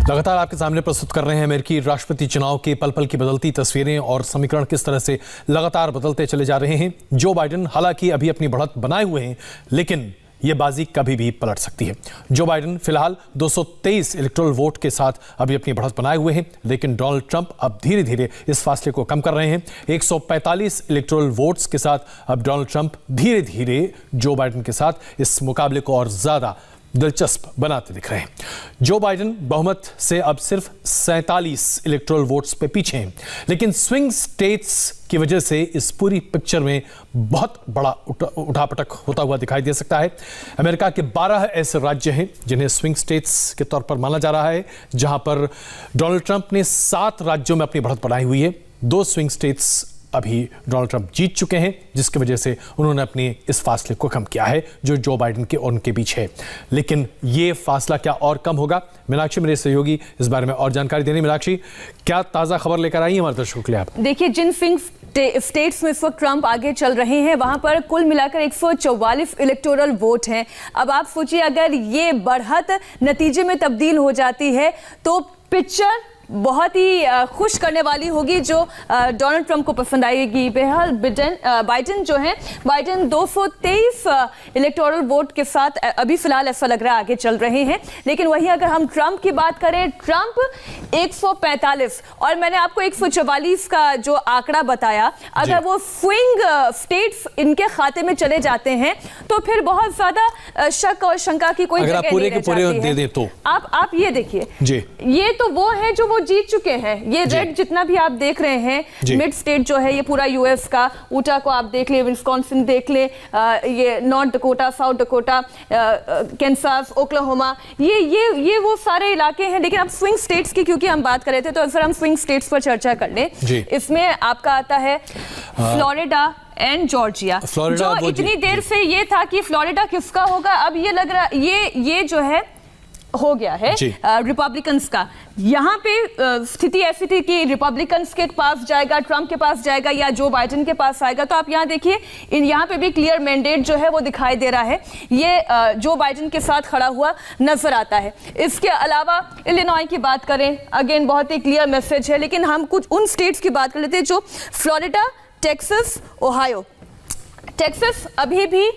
लगातार आपके सामने प्रस्तुत कर रहे हैं अमेरिकी राष्ट्रपति चुनाव के पल पल की बदलती तस्वीरें और समीकरण किस तरह से लगातार बदलते चले जा रहे हैं। जो बाइडेन हालांकि अभी अपनी बढ़त बनाए हुए हैं, लेकिन ये बाजी कभी भी पलट सकती है। जो बाइडेन फिलहाल 223 इलेक्टोरल वोट के साथ अभी अपनी बढ़त बनाए हुए हैं, लेकिन डोनाल्ड ट्रंप अब धीरे धीरे इस फासले को कम कर रहे हैं। 145 इलेक्टोरल वोट्स के साथ अब डोनाल्ड ट्रंप धीरे धीरे जो बाइडेन के साथ इस मुकाबले को और ज्यादा दिलचस्प बनाते दिख रहे हैं। जो बाइडेन बहुमत से अब सिर्फ 47 इलेक्टोरल वोट्स पे पीछे हैं, लेकिन स्विंग स्टेट्स की वजह से इस पूरी पिक्चर में बहुत बड़ा उठापटक होता हुआ दिखाई दे सकता है। अमेरिका के 12 ऐसे राज्य हैं जिन्हें स्विंग स्टेट्स के तौर पर माना जा रहा है, जहां पर डोनाल्ड ट्रंप ने 7 राज्यों में अपनी बढ़त बढ़ाई हुई है। 2 स्विंग स्टेट्स अभी डोनाल्ड ट्रंप जीत चुके हैं, जिसकी वजह से उन्होंने अपने इस फासले को कम किया है जो बाइडेन के और उनके बीच है। लेकिन ये फासला क्या और कम होगा? मीनाक्षी मेरे सहयोगी इस बारे में और जानकारी देने। मीनाक्षी, क्या ताज़ा खबर लेकर आई है हमारे दर्शकों के लिए आप? देखिए, जिन स्विंग स्टेट्स में इस वक्त ट्रंप आगे चल रहे हैं, वहां पर कुल मिलाकर 144 इलेक्टोरल वोट हैं। अब आप सोचिए, अगर ये बढ़त नतीजे में तब्दील हो जाती है तो पिक्चर बहुत ही खुश करने वाली होगी, जो डोनाल्ड ट्रंप को पसंद आएगी। बहरहाल बाइडेन जो है, बाइडेन 223 इलेक्टोरल वोट के साथ अभी फिलहाल ऐसा लग रहा है आगे चल रहे हैं। लेकिन वहीं अगर हम ट्रंप की बात करें, ट्रंप 145 और मैंने आपको 144 का जो आंकड़ा बताया, अगर वो स्विंग स्टेट्स इनके खाते में चले जाते हैं तो फिर बहुत ज्यादा शक और शंका की कोई जगह नहीं रह जाती है। तो आप ये देखिए, ये तो वो है जो जीत चुके हैं। ये रेड जितना भी आप देख रहे हैं, मिड स्टेट जो है, ये पूरा यूएस का, ऊटा को आप देख ले, विस्कॉन्सिन देख ले, ये north Dakota, south Dakota, Kansas, Oklahoma, ये वो सारे इलाके हैं। लेकिन अब स्विंग स्टेट्स की क्योंकि हम बात कर रहे थे, तो अगर हम स्विंग स्टेट्स पर चर्चा कर लें, इसमें आपका आता है फ्लोरिडा एंड जॉर्जिया। जो इतनी देर से ये था कि फ्लोरिडा किसका होगा, अब ये लग रहा ये जो है हो गया है रिपब्लिकन्स का। यहाँ पे स्थिति ऐसी थी कि रिपब्लिकन्स के पास जाएगा, ट्रंप के पास जाएगा या जो बाइडेन के पास आएगा। तो आप यहाँ देखिए, यहाँ पे भी क्लियर मैंडेट जो है वो दिखाई दे रहा है, ये जो बाइडेन के साथ खड़ा हुआ नजर आता है। इसके अलावा इलिनॉय की बात करें, अगेन बहुत ही क्लियर मैसेज है। लेकिन हम कुछ उन स्टेट्स की बात कर लेते हैं जो फ्लोरिडा, टेक्सास, ओहायो। टेक्सास अभी भी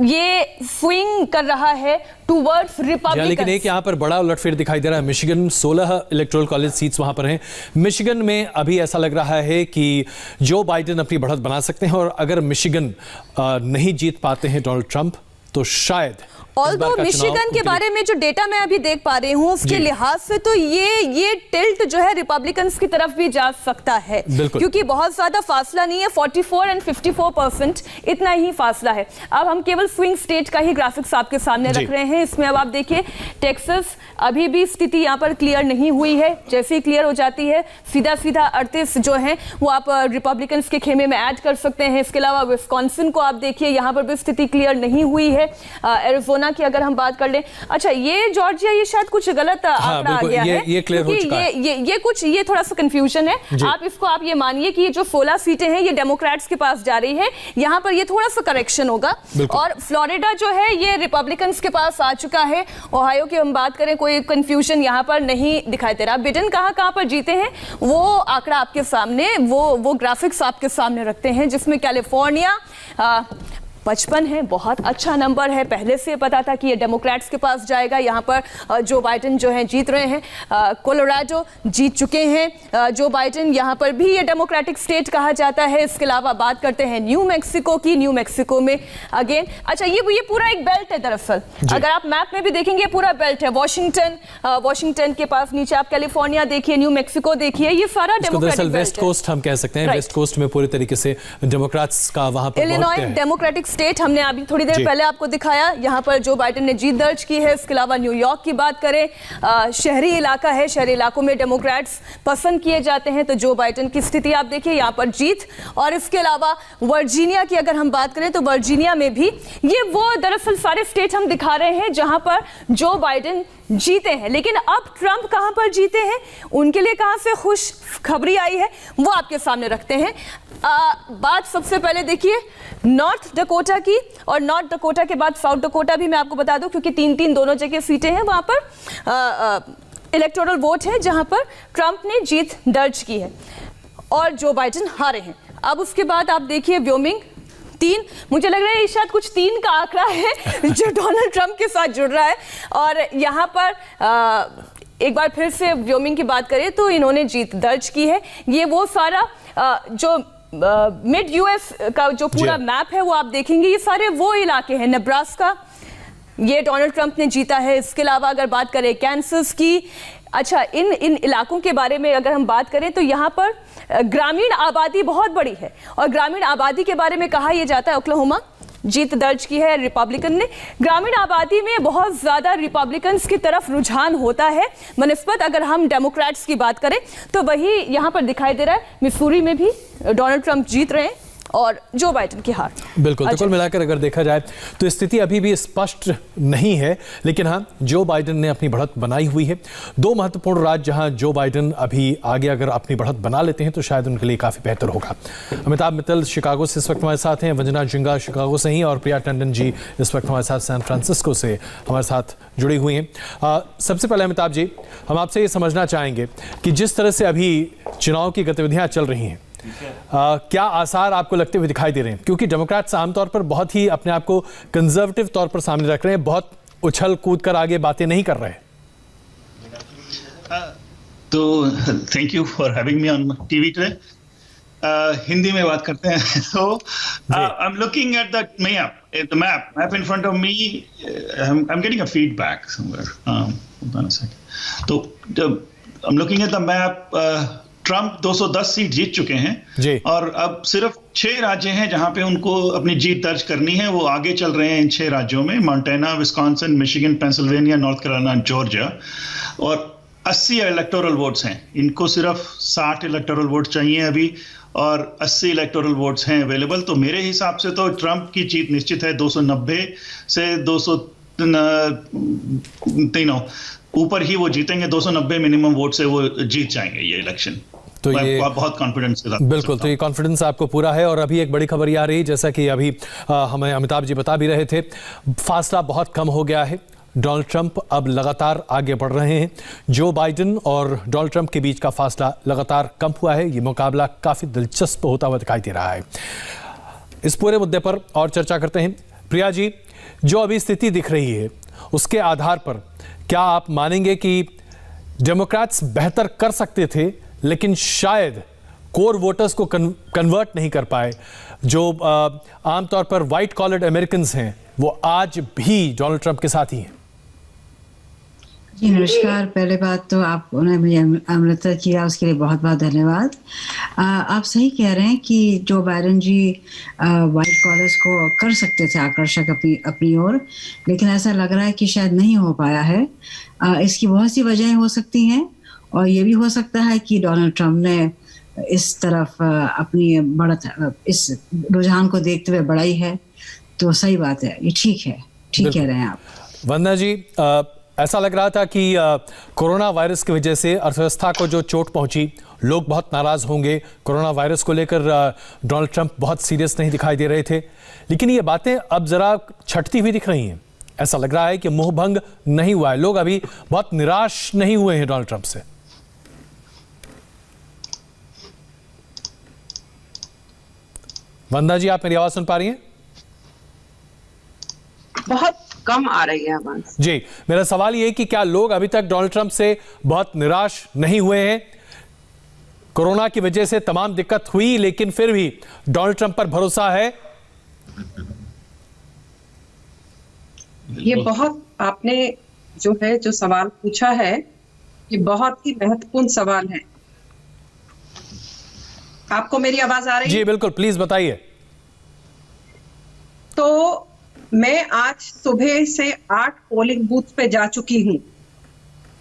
ये स्विंग कर रहा है टूवर्ड्स रिपब्लिकन। लेकिन एक यहाँ पर बड़ा उलटफेर दिखाई दे रहा है। मिशिगन 16 इलेक्टोरल कॉलेज सीट्स वहां पर हैं। मिशिगन में अभी ऐसा लग रहा है कि जो बाइडेन अपनी बढ़त बना सकते हैं, और अगर मिशिगन नहीं जीत पाते हैं डोनाल्ड ट्रंप, तो शायद ऑल्दो मिशिगन के बारे में जो डेटा मैं अभी देख पा रही हूँ, उसके लिहाज से तो ये टिल्ट जो है रिपब्लिकन्स की तरफ भी जा सकता है, क्योंकि बहुत ज्यादा फासला नहीं है, 44 और 54% इतना ही फासला है। अब हम केवल स्विंग स्टेट का ही ग्राफिक्स आपके सामने रख रहे हैं। इसमें अब आप देखिए, टेक्सास अभी भी स्थिति यहाँ पर क्लियर नहीं हुई है। जैसे ही क्लियर हो जाती है, सीधा 38 जो है वो आप रिपब्लिकन्स के खेमे में ऐड कर सकते हैं। इसके अलावा विस्कॉन्सिन को आप देखिए, यहाँ पर भी स्थिति क्लियर नहीं हुई है। एरिज़ोना की अगर हम बात कर लें, अच्छा ये जॉर्जिया, ये शायद कुछ गलत आंकड़ा आ गया है, ये क्लियर हो चुका है। ये थोड़ा सा कंफ्यूजन है। आप ये मानिए कि ये जो 16 सीटें हैं ये डेमोक्रेट्स के पास जा रही है, यहाँ पर ये थोड़ा सा करेक्शन होगा। और फ्लोरिडा जो है ये रिपब्लिकन्स के पास आ चुका है। ओहायो की हम बात करें, कोई कंफ्यूजन यहाँ पर नहीं दिखाई दे रहा। बिडेन कहाँ पर जीते हैं वो आंकड़ा आपके सामने, वो ग्राफिक्स आपके सामने रखते हैं, जिसमें कैलिफोर्निया 55 है, बहुत अच्छा नंबर है। पहले से पता था कि ये डेमोक्रेट्स के पास जाएगा। यहाँ पर जो बाइडेन जो है जीत रहे हैं। कोलोराडो जीत चुके हैं जो बाइडेन, यहाँ पर भी ये डेमोक्रेटिक स्टेट कहा जाता है। इसके अलावा बात करते हैं न्यू मैक्सिको की। न्यू मैक्सिको में अगेन, अच्छा ये पूरा एक बेल्ट है दरअसल, अगर आप मैप में भी देखेंगे पूरा बेल्ट है। वॉशिंगटन के पास नीचे आप कैलिफोर्निया देखिए, न्यू मैक्सिको देखिए, ये सारा डेमोक्रेटिक वेस्ट कोस्ट हम कह सकते हैं। वेस्ट कोस्ट में पूरी तरीके से डेमोक्रेट्स का वहां पर इलिनॉय डेमोक्रेटिक स्टेट हमने अभी थोड़ी देर पहले आपको दिखाया, यहाँ पर जो बाइडेन ने जीत दर्ज की है। इसके अलावा न्यूयॉर्क की बात करें, शहरी इलाका है, शहरी इलाकों में डेमोक्रेट्स पसंद किए जाते हैं, तो जो बाइडेन की स्थिति आप देखिए यहाँ पर जीत। और इसके अलावा वर्जीनिया की अगर हम बात करें, तो वर्जीनिया में भी ये वो दरअसल सारे स्टेट हम दिखा रहे हैं जहां पर जो बाइडेन जीते हैं। लेकिन अब ट्रंप कहां पर जीते हैं, उनके लिए कहां से खुश खबरी आई है, वो आपके सामने रखते हैं। बात सबसे पहले देखिए नॉर्थ डकोटा की, और नॉर्थ डकोटा के बाद साउथ डकोटा भी मैं आपको बता दूं, क्योंकि 3-3 दोनों जगह सीटें हैं वहां पर। इलेक्टोरल वोट है जहां पर ट्रंप ने जीत दर्ज की है और जो बाइडेन हारे हैं। अब उसके बाद आप देखिए व्योमिंग 3, मुझे लग रहा है ये शायद कुछ 3 का आंकड़ा है जो डोनाल्ड ट्रंप के साथ जुड़ रहा है। और यहाँ पर एक बार फिर से व्योमिंग की बात करें तो इन्होंने जीत दर्ज की है। ये वो सारा जो मिड यूएस का जो पूरा मैप है वो आप देखेंगे, ये सारे वो इलाके हैं। नेब्रास्का ये डोनाल्ड ट्रंप ने जीता है। इसके अलावा अगर बात करें कैंसस की, अच्छा इन इलाकों के बारे में अगर हम बात करें तो यहाँ पर ग्रामीण आबादी बहुत बड़ी है और ग्रामीण आबादी के बारे में कहा यह जाता है ओक्लाहोमा जीत दर्ज की है रिपब्लिकन ने। ग्रामीण आबादी में बहुत ज़्यादा रिपब्लिकन्स की तरफ रुझान होता है बनस्पत अगर हम डेमोक्रेट्स की बात करें तो वही यहाँ पर दिखाई दे रहा है। मिसूरी में भी डोनाल्ड ट्रंप जीत रहे हैं और जो बाइडेन की हार। बिल्कुल, तो कुल मिलाकर अगर देखा जाए तो स्थिति अभी भी स्पष्ट नहीं है, लेकिन हाँ जो बाइडेन ने अपनी बढ़त बनाई हुई है। 2 महत्वपूर्ण राज्य जहां जो बाइडेन अभी आगे अगर अपनी बढ़त बना लेते हैं तो शायद उनके लिए काफ़ी बेहतर होगा। अमिताभ मित्तल शिकागो से इस वक्त हमारे साथ हैं, वंजना जिंगा शिकागो से ही और प्रिया टंडन जी इस वक्त हमारे साथ सैन फ्रांसिस्को से हमारे साथ जुड़ी हुई हैं। सबसे पहले अमिताभ जी, हम आपसे ये समझना चाहेंगे कि जिस तरह से अभी चुनाव की गतिविधियाँ चल रही हैं, क्या आसार आपको लगते हुए दिखाई दे रहे हैं? क्योंकि डेमोक्रेट्स आमतौर पर बहुत ही अपने आप को कंजर्वेटिव तौर पर सामने रख रहे हैं, बहुत उछल कूद कर आगे बातें नहीं कर रहे। तो thank you for having me on TV today. Hindi में बात करते हैं। तो I am looking at the map in front of me. I am getting a feedback somewhere. तो I am looking at the map. Trump 210 seat जीत चुके हैं और अब सिर्फ 6 राज्य हैं जहां पे उनको अपनी जीत दर्ज करनी है। वो आगे चल रहे हैं इन 6 राज्यों में, Montana, Wisconsin, Michigan, Pennsylvania, north Carolina, Georgia. और 80 इलेक्टोरल वोट्स हैं। इनको सिर्फ 60 इलेक्टोरल वोट चाहिए अभी और 80 इलेक्टोरल वोट्स हैं अवेलेबल। तो मेरे हिसाब से तो ट्रंप की जीत निश्चित है। 290 से 200 ऊपर ही वो जीतेंगे। 290 मिनिमम वोट से वो जीत जाएंगे ये इलेक्शन। तो ये बहुत कॉन्फिडेंस के साथ। बिल्कुल, तो ये कॉन्फिडेंस आपको पूरा है। और अभी एक बड़ी खबर ये आ रही है, जैसा कि अभी हमें अमिताभ जी बता भी रहे थे, फासला बहुत कम हो गया है। डोनाल्ड ट्रंप अब लगातार आगे बढ़ रहे हैं। जो बाइडेन और डोनाल्ड ट्रंप के बीच का फासला लगातार कम हुआ है। ये मुकाबला काफ़ी दिलचस्प होता हुआ दिखाई दे रहा है। इस पूरे मुद्दे पर और चर्चा करते हैं। प्रिया जी, जो अभी स्थिति दिख रही है उसके आधार पर क्या आप मानेंगे कि डेमोक्रेट्स बेहतर कर सकते थे लेकिन शायद कोर वोटर्स को कन्वर्ट नहीं कर पाए? जो आमतौर पर वाइट कॉलर्ड अमेरिकन्स हैं वो आज भी डोनाल्ड ट्रंप के साथ ही हैं। जी नमस्कार। पहले बात तो आपने मुझे आमंत्रित किया उसके लिए बहुत बहुत धन्यवाद। आप सही कह रहे हैं कि जो बाइडेन जी वाइट कॉलर्स को कर सकते थे आकर्षक अपनी ओर, लेकिन ऐसा लग रहा है कि शायद नहीं हो पाया है। इसकी बहुत सी वजहें हो सकती हैं और ये भी हो सकता है कि डोनाल्ड ट्रंप ने इस तरफ अपनी बढ़त, इस रुझान को देखते हुए बढ़ाई है। तो सही बात है, ये ठीक है, ठीक कह रहे हैं आप। वंदना जी, ऐसा लग रहा था कि कोरोना वायरस की वजह से अर्थव्यवस्था को जो चोट पहुंची, लोग बहुत नाराज होंगे। कोरोना वायरस को लेकर डोनाल्ड ट्रंप बहुत सीरियस नहीं दिखाई दे रहे थे, लेकिन ये बातें अब जरा छटती हुई दिख रही हैं। ऐसा लग रहा है कि मोहभंग नहीं हुआ है, लोग अभी बहुत निराश नहीं हुए हैं डोनाल्ड ट्रंप से। वंदना जी, आप मेरी आवाज सुन पा रही हैं? बहुत कम आ रही है आवाज। जी, मेरा सवाल ये है कि क्या लोग अभी तक डोनाल्ड ट्रंप से बहुत निराश नहीं हुए हैं? कोरोना की वजह से तमाम दिक्कत हुई, लेकिन फिर भी डोनाल्ड ट्रंप पर भरोसा है? ये बहुत आपने जो सवाल पूछा है, ये बहुत ही महत्वपूर्ण सवाल है। आपको मेरी आवाज आ रही है? जी बिल्कुल, प्लीज बताइए। तो मैं आज सुबह से 8 पोलिंग बूथ पे जा चुकी हूं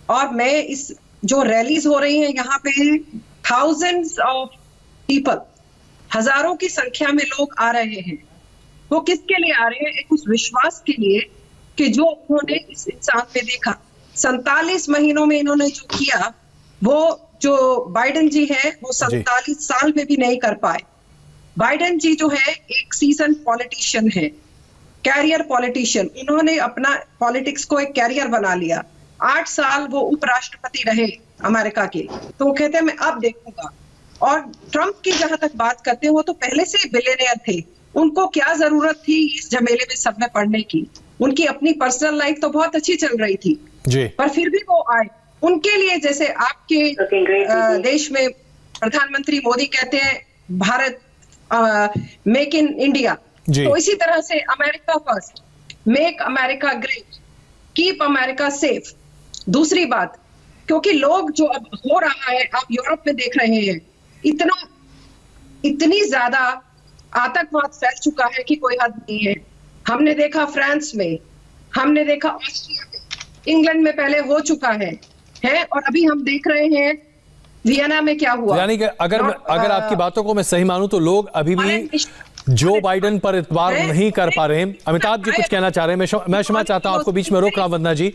और मैं इस जो रैलीज हो रही हैं यहाँ पे, थाउजेंड्स ऑफ पीपल, हजारों की संख्या में लोग आ रहे हैं। वो किसके लिए आ रहे हैं? एक उस विश्वास के लिए कि जो उन्होंने इस इंसान में देखा। 47 महीनों में इन्होंने जो किया, वो जो बाइडेन जी है वो 47 साल में भी नहीं कर पाए। बाइडेन जी जो है एक सीजन पॉलिटिशियन है, कैरियर पॉलिटिशियन। इन्होंने अपना पॉलिटिक्स को एक कैरियर बना लिया। 8 साल वो उपराष्ट्रपति रहे अमेरिका के, तो वो कहते हैं मैं अब देखूंगा। और ट्रंप की जहां तक बात करते हैं, वो तो पहले से बिलियनियर थे, उनको क्या जरूरत थी इस झमेले में सब में पड़ने की? उनकी अपनी पर्सनल लाइफ तो बहुत अच्छी चल रही थी जी। पर फिर भी वो आए। उनके लिए जैसे आपके देश में प्रधानमंत्री मोदी कहते हैं भारत मेक इन इंडिया, तो इसी तरह से America first, make America great, keep America safe. दूसरी बात, क्योंकि लोग जो अब हो रहा है, आप यूरोप में देख रहे हैं, इतनी ज्यादा आतंकवाद फैल चुका है कि कोई हद नहीं है। हमने देखा फ्रांस में, हमने देखा ऑस्ट्रिया में, इंग्लैंड में पहले हो चुका है और अभी हम देख रहे हैं वियना में क्या हुआ। यानी कि अगर आपकी बातों को मैं सही मानूं तो लोग अभी भी जो बाइडेन पर इतबार नहीं कर पा रहे हैं। अमिताभ जी कुछ कहना चाह रहे हैं, मैं क्षमा चाहता हूं, आपको बीच में रोक रहा हूं वंदना जी।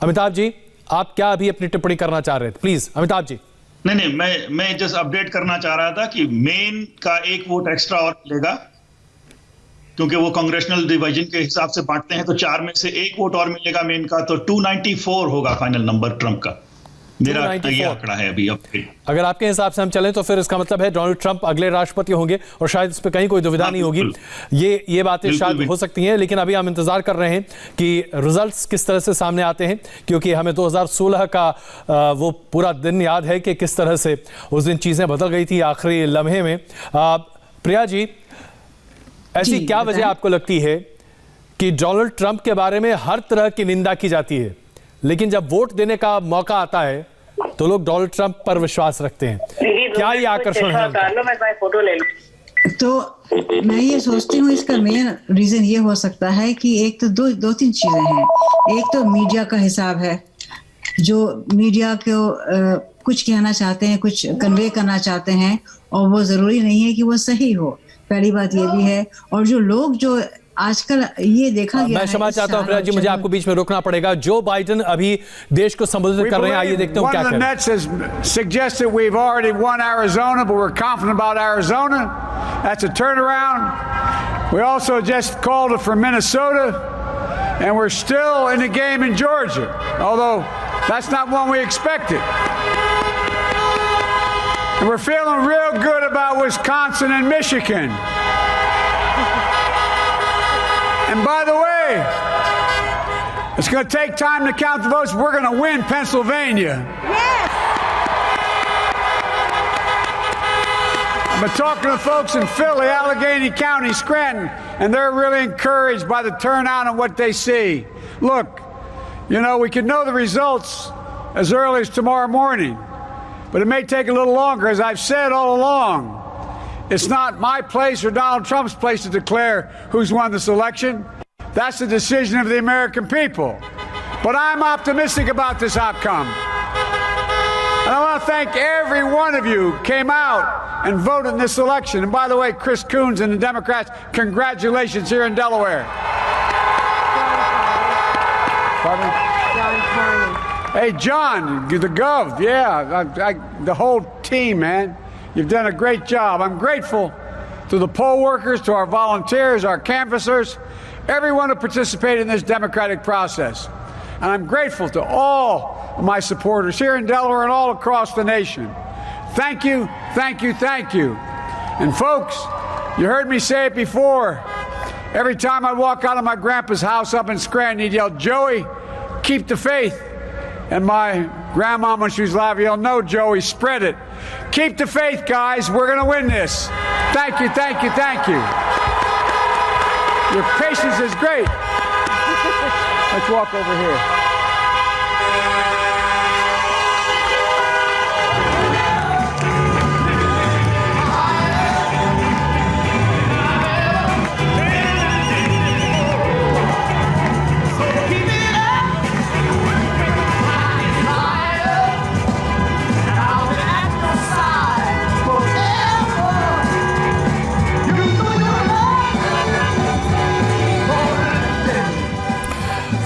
अमिताभ जी, आप क्या अभी अपनी टिप्पणी करना चाह रहे थे? प्लीज अमिताभ जी। नहीं, मैं जस्ट अपडेट करना चाह रहा था कि मेन का एक वोट एक्स्ट्रा और मिलेगा, क्योंकि वो कांग्रेशनल डिवीजन के हिसाब से बांटते हैं, तो 4 में से 1 वोट और मिलेगा मेन का, तो 294 होगा फाइनल नंबर ट्रंप का। मेरा ये आंकड़ा है अभी अपडेट। अगर आपके हिसाब से हम चलें तो फिर इसका मतलब है डोनाल्ड ट्रंप अगले राष्ट्रपति होंगे, और शायद इस पे कहीं कोई दुविधा नहीं होगी। ये बातें शायद हो सकती हैं, लेकिन अभी हम इंतजार कर रहे हैं कि रिजल्ट्स किस तरह से सामने आते हैं, क्योंकि हमें 2016 का वो पूरा दिन याद है कि किस तरह से उस दिन चीजें बदल गई थी आखिरी लम्हे में। प्रिया जी, ऐसी क्या वजह आपको लगती है कि डोनाल्ड ट्रंप के बारे में हर तरह की निंदा की जाती है, लेकिन जब वोट देने का मौका आता है तो लोग डोनाल्ड ट्रंप पर विश्वास रखते हैं? क्या ये आकर्षण है? तो मैं ये सोचती हूँ इसका मेन रीजन ये हो सकता है कि एक तो दो तीन चीजें हैं। एक तो मीडिया का हिसाब है, जो मीडिया को कुछ कहना चाहते हैं, कुछ कन्वे करना चाहते हैं, और वो जरूरी नहीं है कि वो सही हो। पहली बात ये भी है। और जो लोग जो आजकल ये देखा गया, मैं क्षमा चाहता हूं प्रिया जी, मुझे आपको बीच में रोकना पड़ेगा। जो बाइडेन अभी देश को संबोधित कर रहे हैं, आइए देखते हैं क्या कह रहे हैं। Suggested we've already won Arizona, but we're confident about Arizona. That's a turnaround. We also just called it for Minnesota, and we're still in the game in Georgia, although that's not one we expected. And we're feeling real good about Wisconsin and Michigan. And by the way, it's going to take time to count the votes. We're going to win Pennsylvania. Yes. I've been talking to folks in Philly, Allegheny County, Scranton, and they're really encouraged by the turnout and what they see. Look, you know, we could know the results as early as tomorrow morning, but it may take a little longer. As I've said all along, it's not my place or Donald Trump's place to declare who's won this election. That's the decision of the American people. But I'm optimistic about this outcome. And I want to thank every one of you who came out and voted in this election. And by the way, Chris Coons and the Democrats, congratulations here in Delaware. Pardon? John Carney. Hey, John, the Gov, yeah, the whole team, man. You've done a great job. I'm grateful to the poll workers, to our volunteers, our canvassers, everyone who participated in this democratic process. And I'm grateful to all of my supporters here in Delaware and all across the nation. Thank you, thank you, thank you. And folks, you heard me say it before. Every time I walk out of my grandpa's house up in Scranton, he'd yell, "Joey, keep the faith." And my grandma, when she was alive, yelled, "No, Joey, spread it. Keep the faith, guys. We're going to win this." Thank you, thank you, thank you. Your patience is great. Let's walk over here.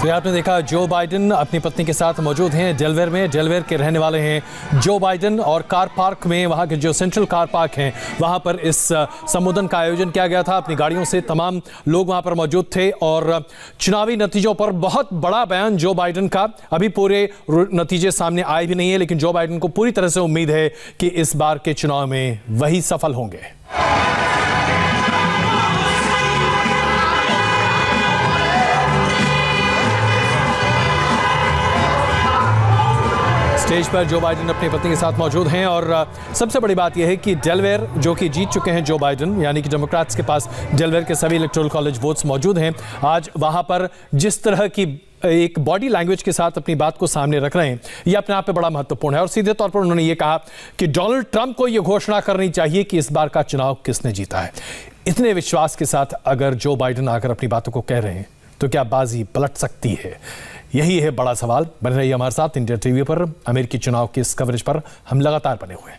तो आपने देखा Joe Biden अपनी पत्नी के साथ मौजूद हैं Delaware में। डेलवेयर के रहने वाले हैं जो बाइडेन और कार पार्क में, वहां के जो सेंट्रल कार पार्क हैं, वहां पर इस संबोधन का आयोजन किया गया था। अपनी गाड़ियों से तमाम लोग वहां पर मौजूद थे और चुनावी नतीजों पर बहुत बड़ा बयान जो बाइडेन का। अभी पूरे नतीजे सामने आए भी नहीं है, लेकिन जो बाइडेन को पूरी तरह से उम्मीद है कि इस बार के चुनाव में वही सफल होंगे। स्टेज पर जो बाइडेन अपनी पत्नी के साथ मौजूद हैं और सबसे बड़ी बात यह है कि डेलवेयर जो कि जीत चुके हैं जो बाइडेन, यानी कि डेमोक्रेट्स के पास डेलवेयर के सभी इलेक्टोरल कॉलेज वोट्स मौजूद हैं। आज वहां पर जिस तरह की एक बॉडी लैंग्वेज के साथ अपनी बात को सामने रख रहे हैं, यह अपने आप में बड़ा महत्वपूर्ण है। और सीधे तौर पर उन्होंने ये कहा कि डोनाल्ड ट्रंप को यह घोषणा करनी चाहिए कि इस बार का चुनाव किसने जीता है। इतने विश्वास के साथ अगर जो बाइडेन आकर अपनी बातों को कह रहे हैं तो क्या बाजी पलट सकती है? यही है बड़ा सवाल। बने रहिए हमारे साथ इंडिया टीवी पर। अमेरिकी चुनाव की इस कवरेज पर हम लगातार बने हुए हैं।